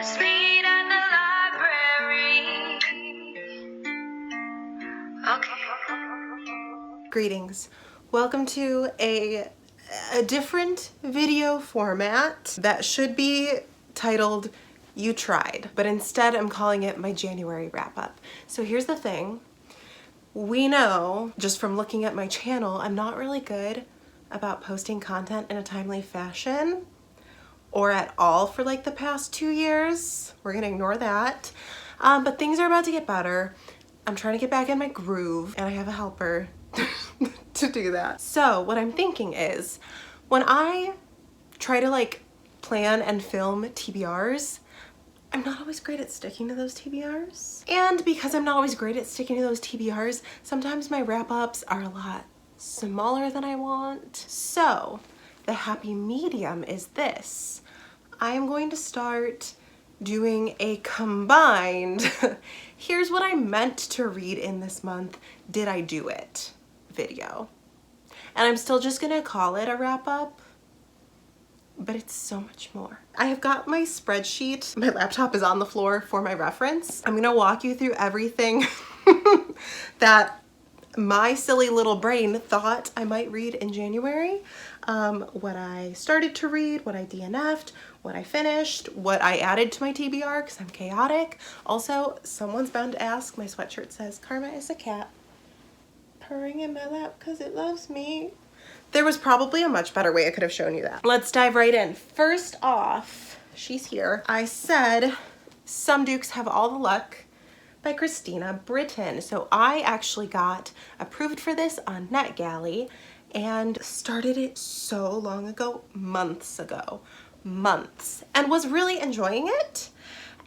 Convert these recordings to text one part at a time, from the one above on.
Let's meet at the library. Okay. Greetings. Welcome to a different video format that should be titled You Tried, but instead I'm calling it my January wrap-up. So here's the thing. We know, just from looking at my channel, I'm not really good about posting content in a timely fashion or at all for like the past 2 years. We're gonna ignore that. But things are about to get better. I'm trying to get back in my groove and I have a helper to do that. So what I'm thinking is when I try to like plan and film TBRs, I'm not always great at sticking to those TBRs. And because I'm not always great at sticking to those TBRs, sometimes my wrap-ups are a lot smaller than I want. So the happy medium is this. I am going to start doing a combined, here's what I meant to read in this month, did I do it video. And I'm still just gonna call it a wrap-up, but it's so much more. I have got my spreadsheet. My laptop is on the floor for my reference. I'm gonna walk you through everything that my silly little brain thought I might read in January. What I started to read, what I DNF'd, what I finished, what I added to my TBR because I'm chaotic. Also, someone's bound to ask, my sweatshirt says, Karma is a cat purring in my lap because it loves me. There was probably a much better way I could have shown you that. Let's dive right in. First off, she's here. I said, Some Dukes Have All the Luck by Christina Britton. So I actually got approved for this on NetGalley and started it so long ago, months ago, and was really enjoying it.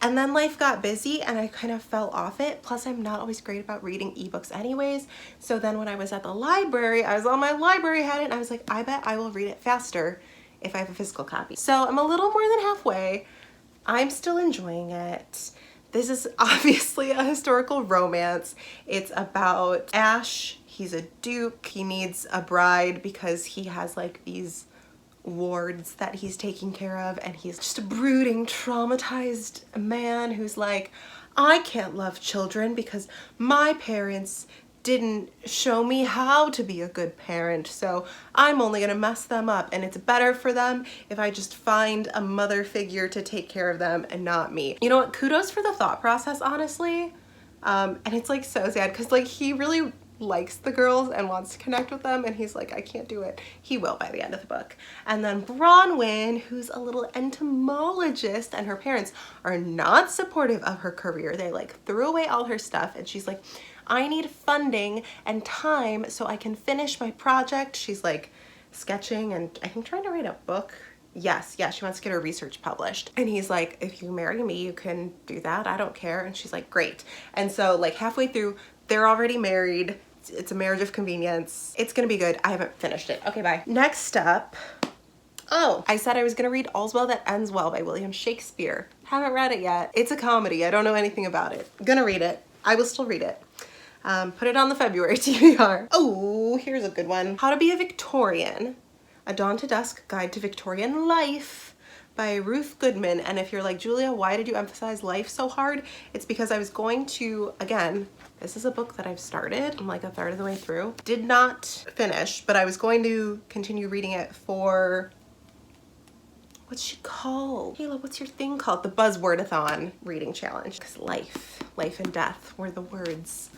And then life got busy and I kind of fell off it. Plus I'm not always great about reading ebooks anyways. So then when I was at the library, I was on my library hat and I was like, I bet I will read it faster if I have a physical copy. So I'm a little more than halfway. I'm still enjoying it. This is obviously a historical romance. It's about Ash. He's a duke. He needs a bride because he has like these wards that he's taking care of, and he's just a brooding, traumatized man who's like, I can't love children because my parents didn't show me how to be a good parent, so I'm only gonna mess them up, and it's better for them if I just find a mother figure to take care of them and not me. You know what, kudos for the thought process, honestly. And it's like so sad because like he really likes the girls and wants to connect with them, and he's like, I can't do it. He will by the end of the book. And then Bronwyn, who's a little entomologist, and her parents are not supportive of her career. They like threw away all her stuff, and she's like, I need funding and time so I can finish my project. She's like sketching and I think trying to write a book. Yes, she wants to get her research published. And he's like, if you marry me, you can do that. I don't care. And she's like, great. And so like halfway through, they're already married. It's a marriage of convenience. It's gonna be good. I haven't finished it. Okay, bye. Next up, oh, I said I was gonna read All's Well That Ends Well by William Shakespeare. Haven't read it yet. It's a comedy. I don't know anything about it. Gonna read it. I will still read it. Put it on the February TBR. Oh, here's a good one. How to Be a Victorian, A Dawn to Dusk Guide to Victorian Life by Ruth Goodman. And if you're like, Julia, why did you emphasize life so hard? It's because I was going to, again, this is a book that I've started. I'm like a third of the way through. Did not finish, but I was going to continue reading it for, what's she called? Kayla, what's your thing called? The Buzzwordathon reading challenge. Because life and death were the words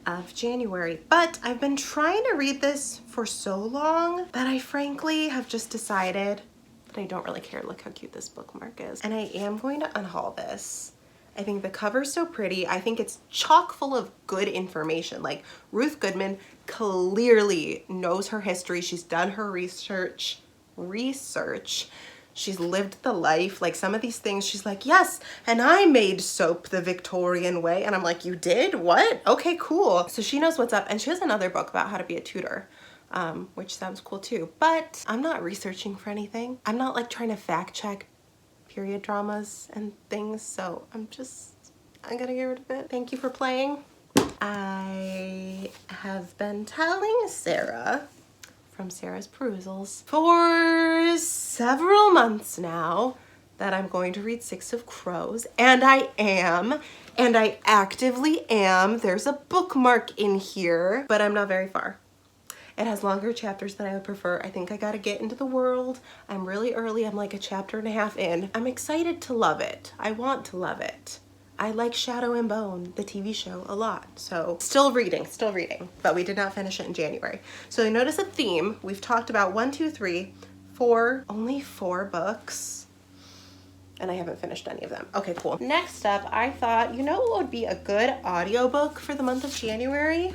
of January. But I've been trying to read this for so long that I frankly have just decided that I don't really care. Look how cute this bookmark is. And I am going to unhaul this. I think the cover's so pretty. I think it's chock full of good information. Like Ruth Goodman clearly knows her history. She's done her research. She's lived the life. Like some of these things, she's like, yes, and I made soap the Victorian way. And I'm like, you did? What? Okay, cool. So she knows what's up. And she has another book about how to be a tutor, which sounds cool too. But I'm not researching for anything. I'm not like trying to fact check period dramas and things. So I'm gonna get rid of it. Thank you for playing. I have been telling Sarah from Sarah's Perusals for several months now that I'm going to read Six of Crows, and I am, and I actively am. There's a bookmark in here, but I'm not very far. It has longer chapters than I would prefer. I think I gotta get into the world. I'm really early. I'm like a chapter and a half in. I'm excited to love it. I want to love it. I like Shadow and Bone, the TV show, a lot. So still reading, but we did not finish it in January. So you notice a theme. We've talked about 1, 2, 3, 4, only 4 books. And I haven't finished any of them. Okay, cool. Next up, I thought, you know what would be a good audiobook for the month of January?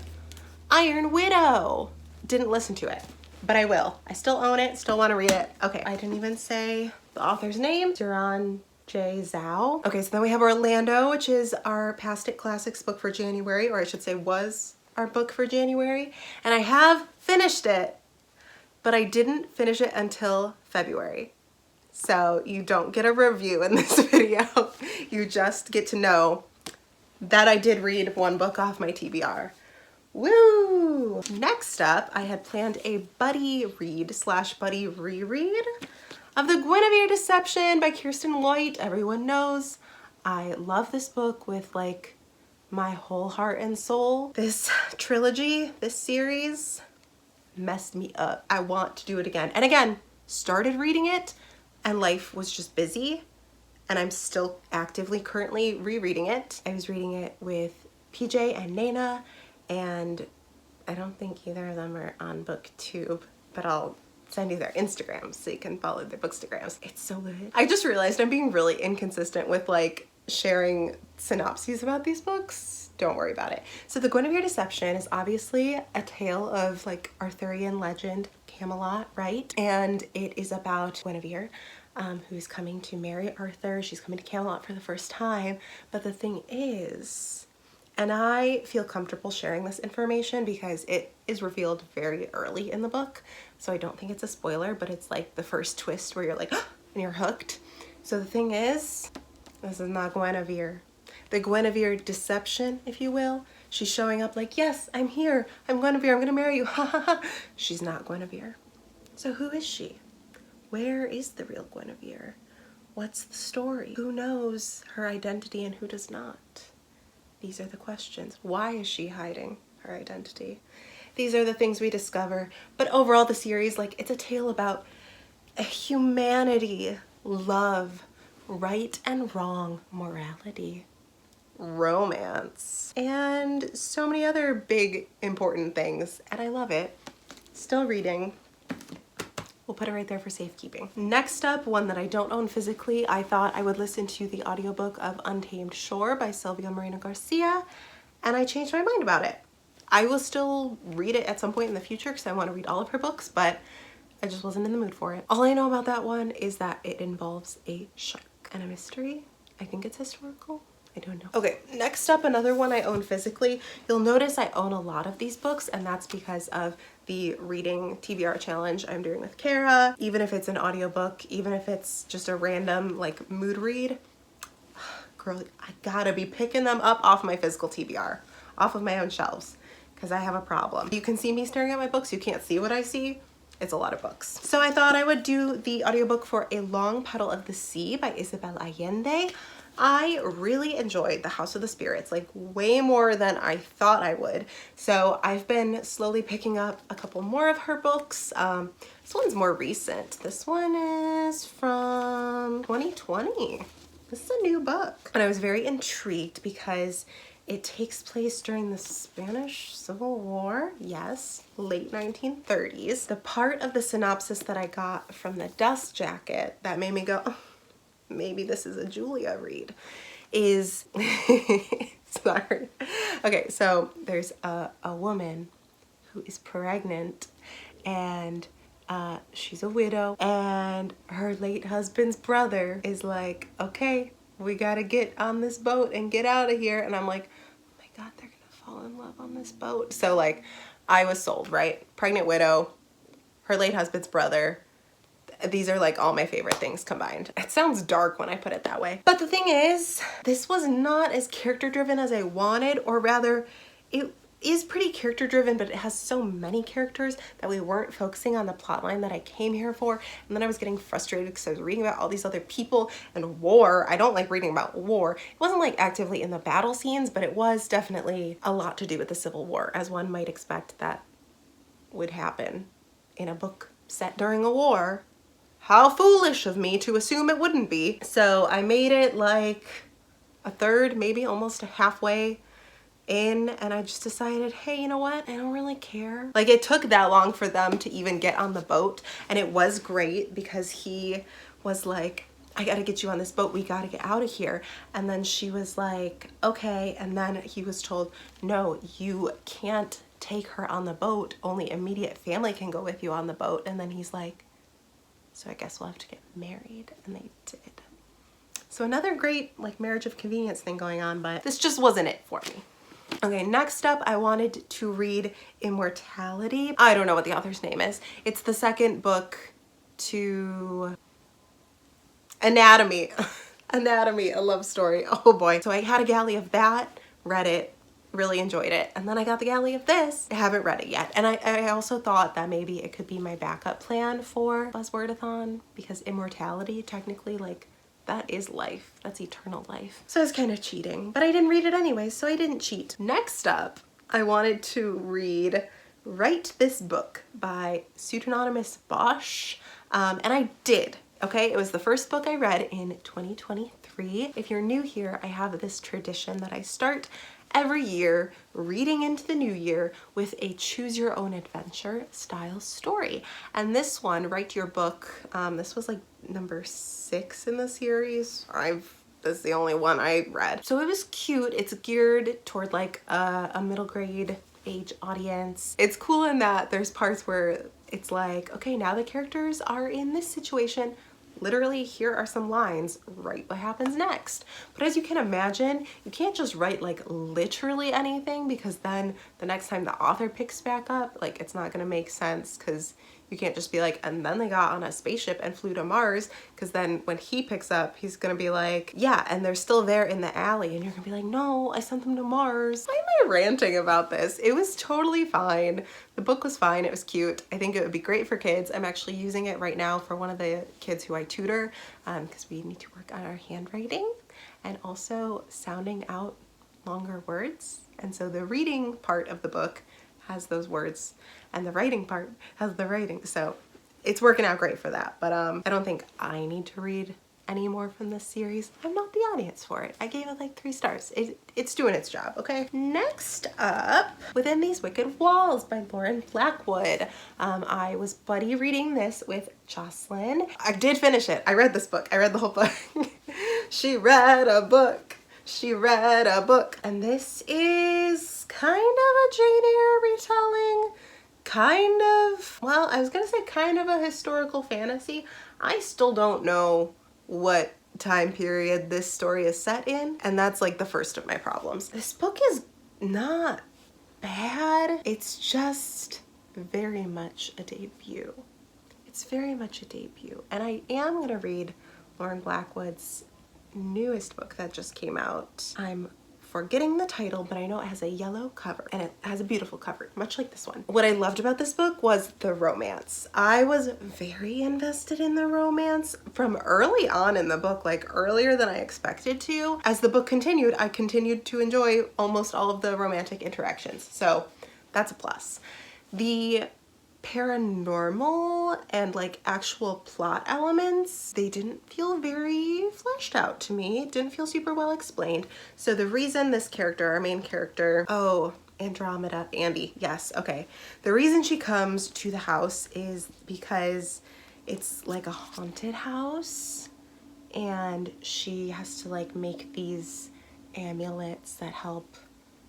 Iron Widow. Didn't listen to it, but I will. I still own it, still want to read it. Okay, I didn't even say the author's name. Duran J. Zhao. Okay, so then we have Orlando, which is our Past It Classics book for January, or I should say was our book for January. And I have finished it, but I didn't finish it until February. So you don't get a review in this video. You just get to know that I did read one book off my TBR. Woo! Next up, I had planned a buddy read / buddy reread of The Guinevere Deception by Kirsten Lloyd. Everyone knows I love this book with like my whole heart and soul. This trilogy, this series messed me up. I want to do it again. And again, started reading it and life was just busy, and I'm still actively currently rereading it. I was reading it with PJ and Nana, and I don't think either of them are on BookTube, but I'll send you their Instagrams so you can follow their bookstagrams. It's so good. I just realized I'm being really inconsistent with like sharing synopses about these books. Don't worry about it. So The Guinevere Deception is obviously a tale of like Arthurian legend, Camelot, right? And it is about Guinevere, who's coming to marry Arthur. She's coming to Camelot for the first time. But the thing is, and I feel comfortable sharing this information because it is revealed very early in the book, so I don't think it's a spoiler, but it's like the first twist where you're like, and you're hooked. So the thing is, this is not Guinevere. The Guinevere Deception, if you will. She's showing up like, yes, I'm here. I'm Guinevere. I'm gonna marry you. Ha ha ha. She's not Guinevere. So who is she? Where is the real Guinevere? What's the story? Who knows her identity and who does not? These are the questions. Why is she hiding her identity? These are the things we discover. But overall, the series, like, it's a tale about humanity, love, right and wrong, morality, romance, and so many other big, important things. And I love it. Still reading. We'll put it right there for safekeeping. Next up, one that I don't own physically, I thought I would listen to the audiobook of Untamed Shore by Sylvia Moreno Garcia, and I changed my mind about it. I will still read it at some point in the future because I want to read all of her books, but I just wasn't in the mood for it. All I know about that one is that it involves a shark and a mystery. I think it's historical. I don't know. Okay, next up, another one I own physically. You'll notice I own a lot of these books, and that's because of the reading TBR challenge I'm doing with Kara. Even if it's an audiobook, even if it's just a random like mood read, girl, I gotta be picking them up off my physical TBR, off of my own shelves, because I have a problem. You can see me staring at my books, you can't see what I see. It's a lot of books. So I thought I would do the audiobook for A Long Puddle of the Sea by Isabel Allende. I really enjoyed The House of the Spirits, like way more than I thought I would. So I've been slowly picking up a couple more of her books. This one's more recent. This one is from 2020. This is a new book. And I was very intrigued because it takes place during the Spanish Civil War. Yes, late 1930s. The part of the synopsis that I got from the dust jacket that made me go, oh, maybe this is a Julia read, is, sorry. Okay, so there's a woman who is pregnant, and she's a widow, and her late husband's brother is like, okay, we gotta get on this boat and get out of here. And I'm like, oh my God, they're gonna fall in love on this boat. So like, I was sold, right? Pregnant widow, her late husband's brother. These are like all my favorite things combined. It sounds dark when I put it that way. But the thing is, this was not as character driven as I wanted, or rather, it is pretty character driven, but it has so many characters that we weren't focusing on the plot line that I came here for. And then I was getting frustrated because I was reading about all these other people and war. I don't like reading about war. It wasn't like actively in the battle scenes, but it was definitely a lot to do with the Civil War, as one might expect that would happen in a book set during a war. How foolish of me to assume it wouldn't be. So I made it like a third, maybe almost halfway in, and I just decided, hey, you know what? I don't really care. Like, it took that long for them to even get on the boat, and it was great because he was like, I gotta get you on this boat, we gotta get out of here. And then she was like, okay. And then he was told, no, you can't take her on the boat, only immediate family can go with you on the boat. And then he's like, so I guess we'll have to get married. And they did. So another great like marriage of convenience thing going on, but this just wasn't it for me. Okay, next up, I wanted to read Immortality. I don't know what the author's name is. It's the second book to Anatomy. Anatomy, a love story. Oh boy. So I had a galley of that, read it, really enjoyed it. And then I got the galley of this. I haven't read it yet. And I also thought that maybe it could be my backup plan for Buzzwordathon, because Immortality, technically, like, that is life. That's eternal life. So I was kind of cheating, but I didn't read it anyway, so I didn't cheat. Next up, I wanted to read Write This Book by Pseudonymous Bosch, and I did. Okay, it was the first book I read in 2023. If you're new here, I have this tradition that I start every year reading into the new year with a choose your own adventure style story. And this one, Write Your Book, this was like number 6 in the series. This is the only one I read. So it was cute. It's geared toward like a middle grade age audience. It's cool in that there's parts where it's like, okay, now the characters are in this situation. Literally, here are some lines, write what happens next. But as you can imagine, you can't just write like literally anything, because then the next time the author picks back up, like, it's not gonna make sense, because you can't just be like, and then they got on a spaceship and flew to Mars, because then when he picks up, he's gonna be like, yeah, and they're still there in the alley, and you're gonna be like, no, I sent them to Mars. Why am I ranting about this? It was totally fine. The book was fine, it was cute. I think it would be great for kids. I'm actually using it right now for one of the kids who I tutor, because we need to work on our handwriting and also sounding out longer words. And so the reading part of the book has those words, and the writing part has the writing. So it's working out great for that. But I don't think I need to read any more from this series. I'm not the audience for it. I gave it like 3 stars. It's doing its job, okay? Next up, Within These Wicked Walls by Lauren Blackwood. I was buddy reading this with Jocelyn. I did finish it. I read this book. I read the whole book. She read a book. She read a book. And this is kind of a Jane Eyre retelling. Kind of, well, I was gonna say kind of a historical fantasy. I still don't know what time period this story is set in, and that's like the first of my problems. This book is not bad. It's just very much a debut. It's very much a debut. And I am gonna read Lauren Blackwood's newest book that just came out. I'm forgetting the title, but I know it has a yellow cover, and it has a beautiful cover, much like this one. What I loved about this book was the romance. I was very invested in the romance from early on in the book, like earlier than I expected to. As the book continued, I continued to enjoy almost all of the romantic interactions, so that's a plus. The paranormal and like actual plot elements, they didn't feel very fleshed out to me. It didn't feel super well explained. So the reason this character, our main character, oh, Andromeda, Andy, yes, okay. The reason she comes to the house is because it's like a haunted house, and she has to like make these amulets that help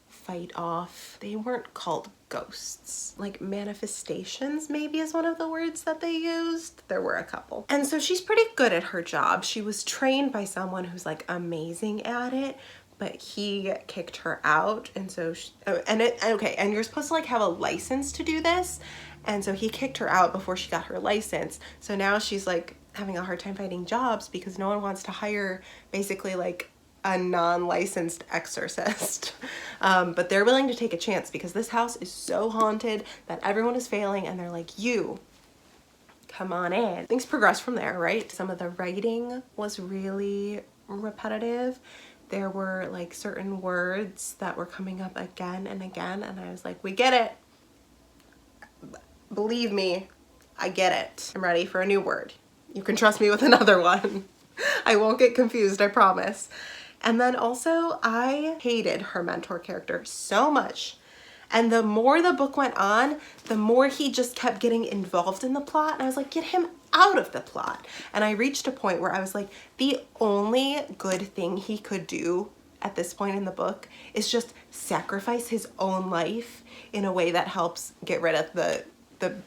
fight off, they weren't called ghosts, like manifestations maybe is one of the words that they used. There were a couple. And so she's pretty good at her job. She was trained by someone who's like amazing at it, but he kicked her out. And so and you're supposed to like have a license to do this, and so he kicked her out before she got her license. So now she's like having a hard time finding jobs because no one wants to hire basically like a non-licensed exorcist. But they're willing to take a chance because this house is so haunted that everyone is failing, and they're like, you, come on in. Things progress from there, right? Some of the writing was really repetitive. There were like certain words that were coming up again and again, and I was like, we get it. Believe me, I get it. I'm ready for a new word. You can trust me with another one. I won't get confused, I promise. And then also, I hated her mentor character so much. And the more the book went on, the more he just kept getting involved in the plot. And I was like, get him out of the plot. And I reached a point where I was like, the only good thing he could do at this point in the book is just sacrifice his own life in a way that helps get rid of the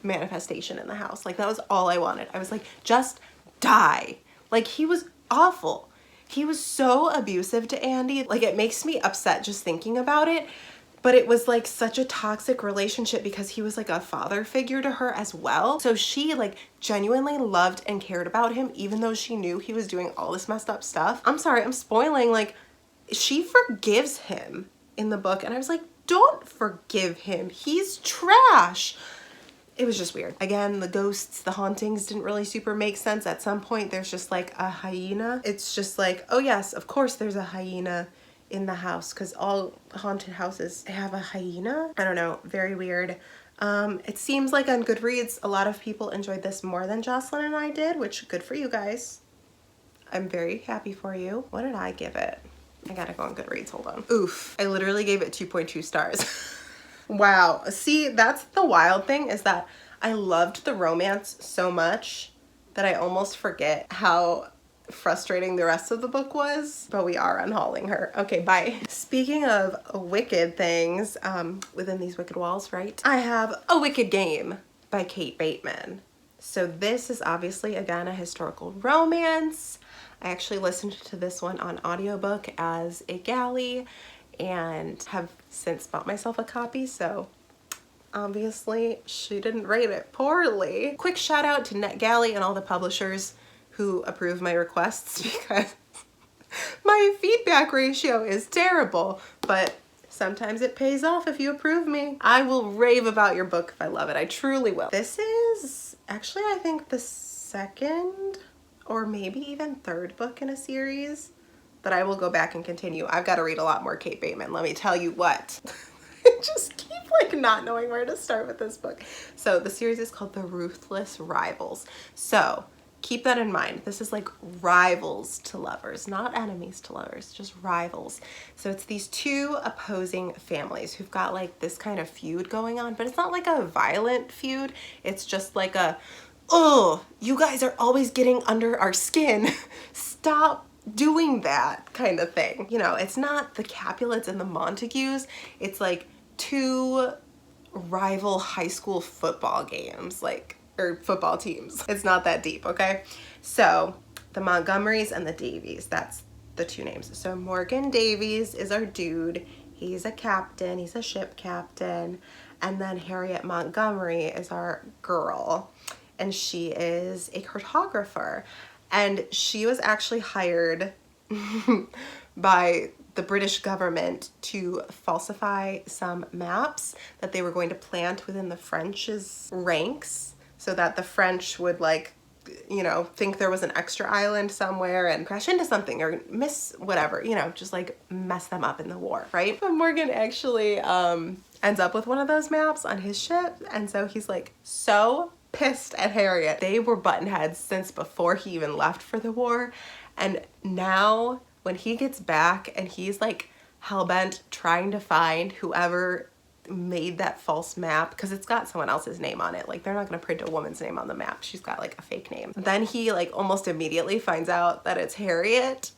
manifestation in the house. Like, that was all I wanted. I was like, just die. Like, he was awful. He was so abusive to Andy. Like, it makes me upset just thinking about it. But it was like such a toxic relationship because he was like a father figure to her as well. So she like genuinely loved and cared about him even though she knew he was doing all this messed up stuff. I'm sorry, I'm spoiling. Like, she forgives him in the book and I was like, don't forgive him. He's trash. It was just weird. Again, the ghosts, the hauntings didn't really super make sense. At some point, there's just like a hyena. It's just like, oh yes, of course there's a hyena in the house because all haunted houses have a hyena. I don't know, very weird. It seems like on Goodreads, a lot of people enjoyed this more than Jocelyn and I did, which good for you guys. I'm very happy for you. What did I give it? I gotta go on Goodreads, hold on. Oof, I literally gave it 2.2 stars. Wow, see, that's the wild thing is that I loved the romance so much that I almost forget how frustrating the rest of the book was, but we are unhauling her. Okay, bye. Speaking of wicked things within these wicked walls, right? I have A Wicked Game by Kate Bateman. So this is obviously, again, a historical romance. I actually listened to this one on audiobook as a galley and have since bought myself a copy, so obviously she didn't rate it poorly. Quick shout out to NetGalley and all the publishers who approve my requests because my feedback ratio is terrible, but sometimes it pays off if you approve me. I will rave about your book if I love it. I truly will. This is actually, I think, the second or maybe even third book in a series that I will go back and continue. I've got to read a lot more Kate Bateman, let me tell you what. I just keep like not knowing where to start with this book. So the series is called The Ruthless Rivals. So keep that in mind. This is like rivals to lovers, not enemies to lovers, just rivals. So it's these two opposing families who've got like this kind of feud going on, but it's not like a violent feud. It's just like a, oh, you guys are always getting under our skin. Stop doing that kind of thing. You know, it's not the Capulets and the Montagues. It's like two rival high school football games, like, or football teams. It's not that deep, okay? So the Montgomerys and the Davies, that's the two names. So Morgan Davies is our dude. He's a captain, he's a ship captain. And then Harriet Montgomery is our girl. And she is a cartographer. And she was actually hired by the British government to falsify some maps that they were going to plant within the French's ranks so that the French would, like, you know, think there was an extra island somewhere and crash into something or miss whatever, you know, just like mess them up in the war, right? But Morgan actually ends up with one of those maps on his ship, and so he's like so pissed at Harriet. They were button heads since before he even left for the war, and now when he gets back and he's like hellbent trying to find whoever made that false map, because it's got someone else's name on it, like they're not gonna print a woman's name on the map, she's got like a fake name. Then he like almost immediately finds out that it's Harriet.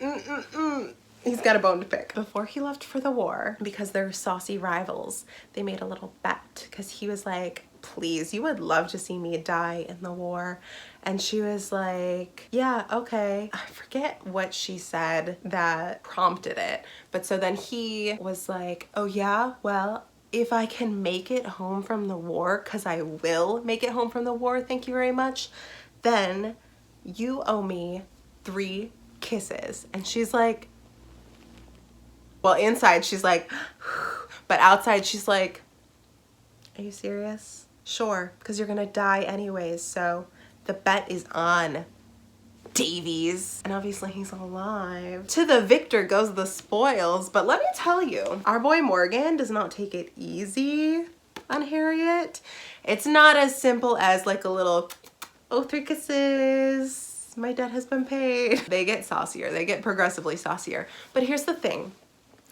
He's got a bone to pick. Before he left for the war, because they're saucy rivals, they made a little bet, because he was like, please, you would love to see me die in the war. And she was like, yeah, okay. I forget what she said that prompted it. But so then he was like, oh yeah, well, if I can make it home from the war, because I will make it home from the war, thank you very much, then you owe me 3 kisses. And she's like, well, inside she's like, but outside she's like, are you serious? Sure, because you're gonna die anyways, so the bet is on, Davies. And obviously he's alive. To the victor goes the spoils, but let me tell you, our boy Morgan does not take it easy on Harriet. It's not as simple as like a little, oh, 3 kisses, my debt has been paid. They get saucier, they get progressively saucier. But here's the thing,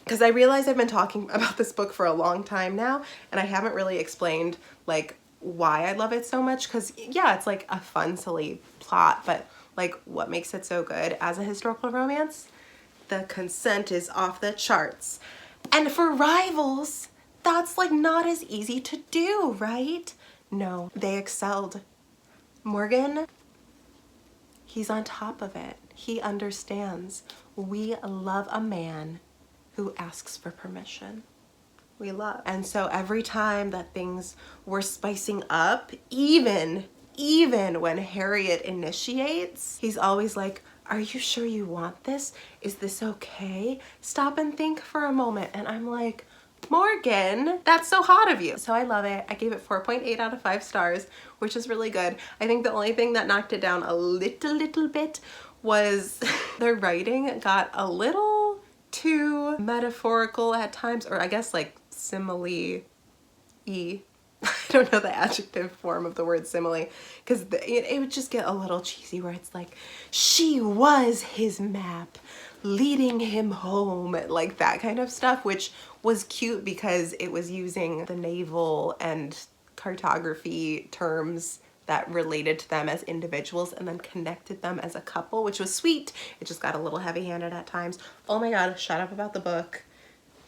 because I realize I've been talking about this book for a long time now, and I haven't really explained like why I love it so much, because yeah, it's like a fun, silly plot, but like what makes it so good as a historical romance? The consent is off the charts. And for rivals, that's like not as easy to do, right? No, they excelled. Morgan, he's on top of it. He understands. We love a man who asks for permission. We love. And so every time that things were spicing up, even when Harriet initiates, he's always like, are you sure you want this? Is this okay? Stop and think for a moment. And I'm like, Morgan, that's so hot of you. So I love it. I gave it 4.8 out of 5 stars, which is really good. I think the only thing that knocked it down a little bit was the writing got a little too metaphorical at times, or I guess like simile-y. I don't know the adjective form of the word simile, because it would just get a little cheesy where it's like, she was his map leading him home, like that kind of stuff, which was cute because it was using the naval and cartography terms that related to them as individuals and then connected them as a couple, which was sweet. It just got a little heavy-handed at times. Oh my god, shut up about the book.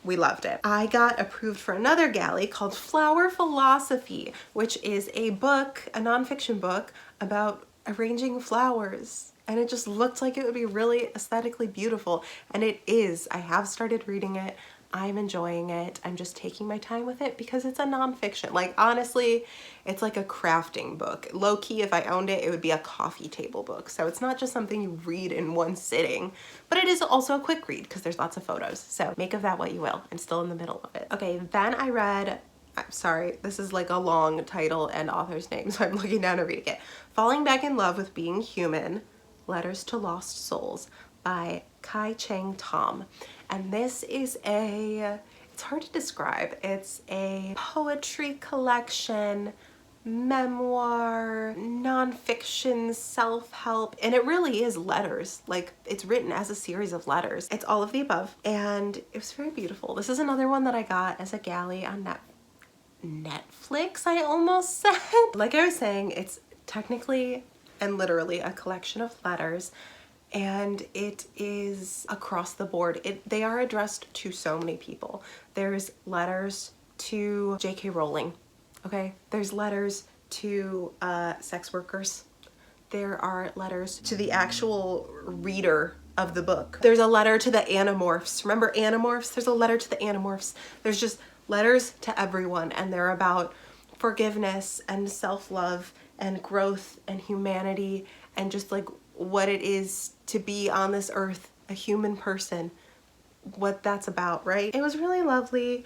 We loved it. I got approved for another galley called Flower Philosophy, which is a book, a nonfiction book about arranging flowers. And it just looked like it would be really aesthetically beautiful. And it is. I have started reading it. I'm enjoying it. I'm just taking my time with it because it's a nonfiction. Like, honestly, it's like a crafting book. Low-key, if I owned it, it would be a coffee table book. So it's not just something you read in one sitting, but it is also a quick read because there's lots of photos. So make of that what you will. I'm still in the middle of it. Okay, then I read, I'm sorry, this is like a long title and author's name, so I'm looking down and reading it. Falling Back in Love with Being Human, Letters to Lost Souls by Kai Cheng Tom. And this is it's hard to describe. It's a poetry collection, memoir, nonfiction, self-help, and it really is letters. Like, it's written as a series of letters. It's all of the above, and it was very beautiful. This is another one that I got as a galley on Netflix, I almost said. Like I was saying, it's technically and literally a collection of letters, and it is across the board. They are addressed to so many people. There's letters to J.K. Rowling, okay? There's letters to sex workers. There are letters to the actual reader of the book. There's a letter to the Animorphs. Remember Animorphs? There's a letter to the Animorphs. There's just letters to everyone, and they're about forgiveness and self-love and growth and humanity and just like what it is to be on this earth, a human person, what that's about, right? It was really lovely.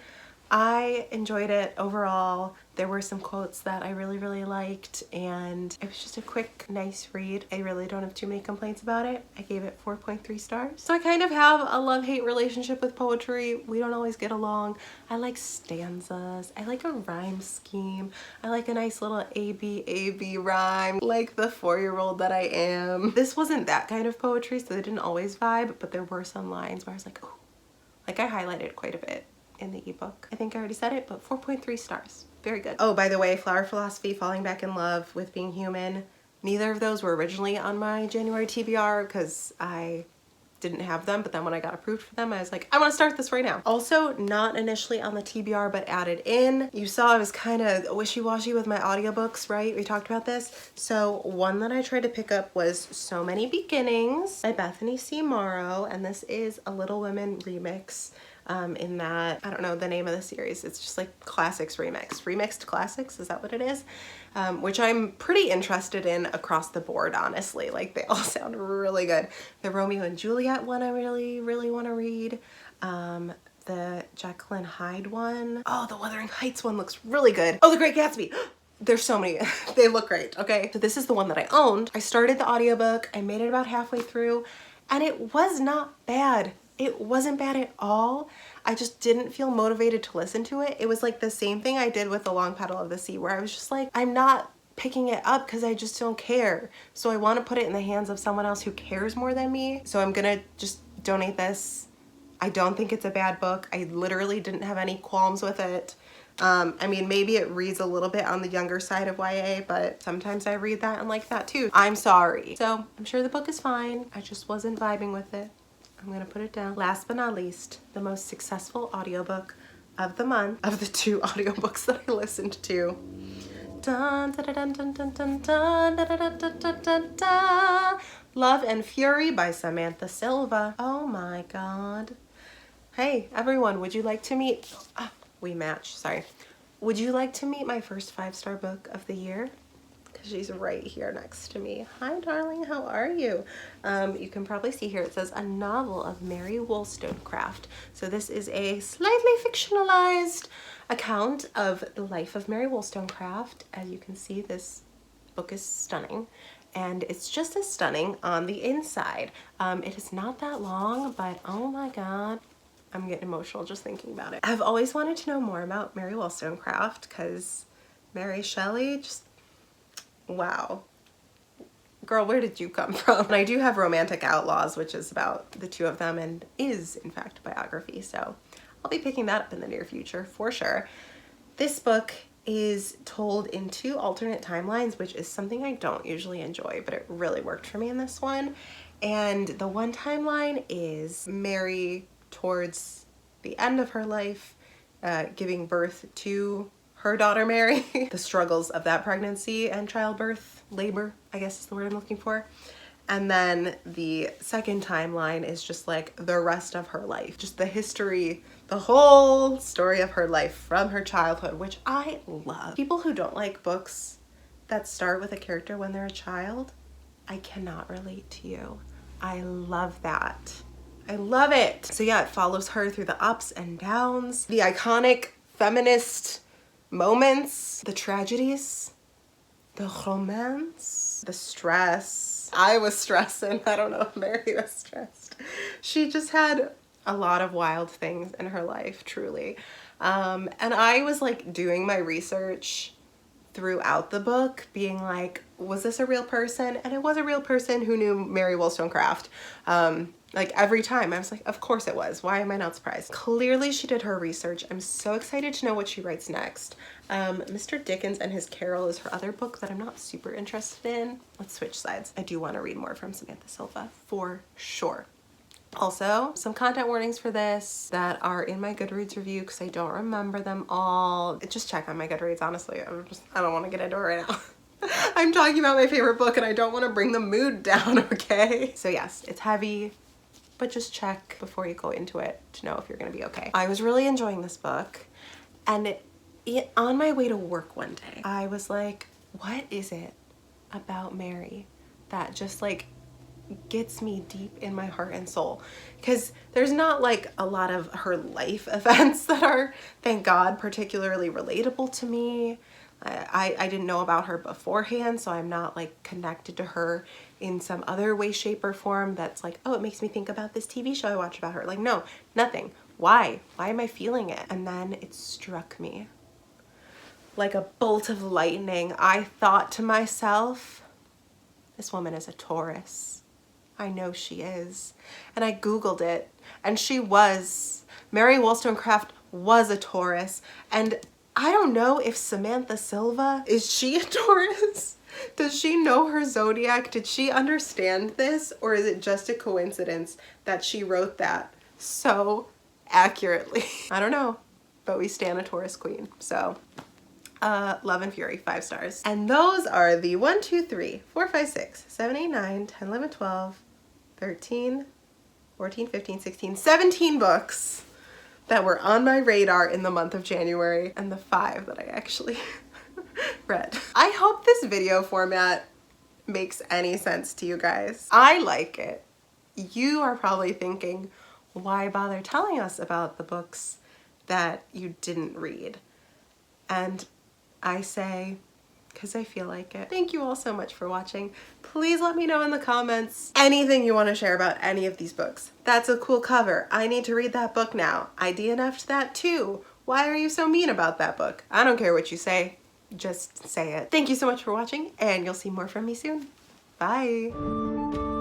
I enjoyed it overall. There were some quotes that I really liked, and it was just a quick, nice read. I really don't have too many complaints about it. I gave it 4.3 stars. So I kind of have a love-hate relationship with poetry. We don't always get along. I like stanzas. I like a rhyme scheme. I like a nice little A-B rhyme, like the 4-year-old that I am. This wasn't that kind of poetry, so they didn't always vibe, but there were some lines where I was like, oh, like I highlighted quite a bit in the ebook. I think I already said it, but 4.3 stars. Very good. Oh, by the way, Flower Philosophy, Falling Back in Love with Being Human, neither of those were originally on my January TBR because I didn't have them, but then when I got approved for them, I was like, I want to start this right now. Also, not initially on the TBR, but added in. You saw I was kind of wishy-washy with my audiobooks, right? We talked about this. So one that I tried to pick up was So Many Beginnings by Bethany C. Morrow, and this is a Little Women remix. in that, I don't know the name of the series. It's just like classics remixed. Remixed classics, is that what it is? Which I'm pretty interested in across the board, honestly. Like they all sound really good. The Romeo and Juliet one I really, really want to read. The Jekyll and Hyde one. Oh, the Wuthering Heights one looks really good. Oh, The Great Gatsby. There's so many. They look great, okay? So this is the one that I owned. I started the audiobook. I made it about halfway through and it was not bad. It wasn't bad at all. I just didn't feel motivated to listen to it. It was like the same thing I did with The Long Petal of the Sea, where I was just like, I'm not picking it up because I just don't care. So I want to put it in the hands of someone else who cares more than me. So I'm gonna just donate this. I don't think it's a bad book. I literally didn't have any qualms with it. I mean, maybe it reads a little bit on the younger side of YA, but sometimes I read that and like that too. I'm sorry. So I'm sure the book is fine. I just wasn't vibing with it. I'm gonna put it down. Last but not least, the most successful audiobook of the month, of the 2 audiobooks that I listened to. Dun, dun, dun, dun, dun, dun, dun, dun, dun, dun, dun, dun, dun. Love and Fury by Samantha Silva. Oh my God. Hey, everyone, would you like to meet, we match, sorry. Would you like to meet my first 5-star book of the year? Because she's right here next to me. Hi, darling, how are you? You can probably see here, it says a novel of Mary Wollstonecraft. So this is a slightly fictionalized account of the life of Mary Wollstonecraft. As you can see, this book is stunning. And it's just as stunning on the inside. It is not that long, but oh my God. I'm getting emotional just thinking about it. I've always wanted to know more about Mary Wollstonecraft because Mary Shelley, just wow. Girl, where did you come from? And I do have Romantic Outlaws, which is about the 2 of them and is in fact a biography. So I'll be picking that up in the near future for sure. This book is told in 2 alternate timelines, which is something I don't usually enjoy, but it really worked for me in this one. And the one timeline is Mary towards the end of her life, giving birth to her daughter Mary, the struggles of that pregnancy and childbirth, labor, I guess is the word I'm looking for. And then the second timeline is just like the rest of her life, just the history, the whole story of her life from her childhood, which I love. People who don't like books that start with a character when they're a child, I cannot relate to you. I love that. I love it. So yeah, it follows her through the ups and downs, the iconic feminist moments, the tragedies, the romance, the stress. I was stressing. I don't know if Mary was stressed. She just had a lot of wild things in her life, truly. And I was like doing my research throughout the book, being like, was this a real person? And it was a real person who knew Mary Wollstonecraft. Like every time I was like, of course it was. Why am I not surprised? Clearly she did her research. I'm so excited to know what she writes next. Mr. Dickens and His Carol is her other book that I'm not super interested in. Let's switch sides. I do want to read more from Samantha Silva for sure. Also, some content warnings for this that are in my Goodreads review because I don't remember them all. Just check on my Goodreads, honestly. I don't want to get into it right now. I'm talking about my favorite book and I don't want to bring the mood down, okay? So yes, it's heavy, but just check before you go into it to know if you're gonna be okay. I was really enjoying this book, and on my way to work one day, I was like, what is it about Mary that just like gets me deep in my heart and soul? Because there's not like a lot of her life events that are, thank God, particularly relatable to me. I didn't know about her beforehand, so I'm not like connected to her in some other way, shape, or form that's like, oh, it makes me think about this TV show I watched about her. Like, no, nothing. Why? Why am I feeling it? And then it struck me like a bolt of lightning. I thought to myself, this woman is a Taurus. I know she is. And I Googled it, and she was. Mary Wollstonecraft was a Taurus, and I don't know if Samantha Silva, is she a Taurus? Does she know her zodiac? Did she understand this? Or is it just a coincidence that she wrote that so accurately? I don't know, but we stand a Taurus queen. So Love and Fury, 5 stars. And those are the 1, 2, 3, 4, 5, 6, 7, 8, 9, 10, 11, 12, 13, 14, 15, 16, 17 books that were on my radar in the month of January and the 5 that I actually read. I hope this video format makes any sense to you guys. I like it. You are probably thinking, why bother telling us about the books that you didn't read? And I say, because I feel like it. Thank you all so much for watching. Please let me know in the comments anything you want to share about any of these books. That's a cool cover. I need to read that book now. I DNF'd that too. Why are you so mean about that book? I don't care what you say. Just say it. Thank you so much for watching, and you'll see more from me soon. Bye.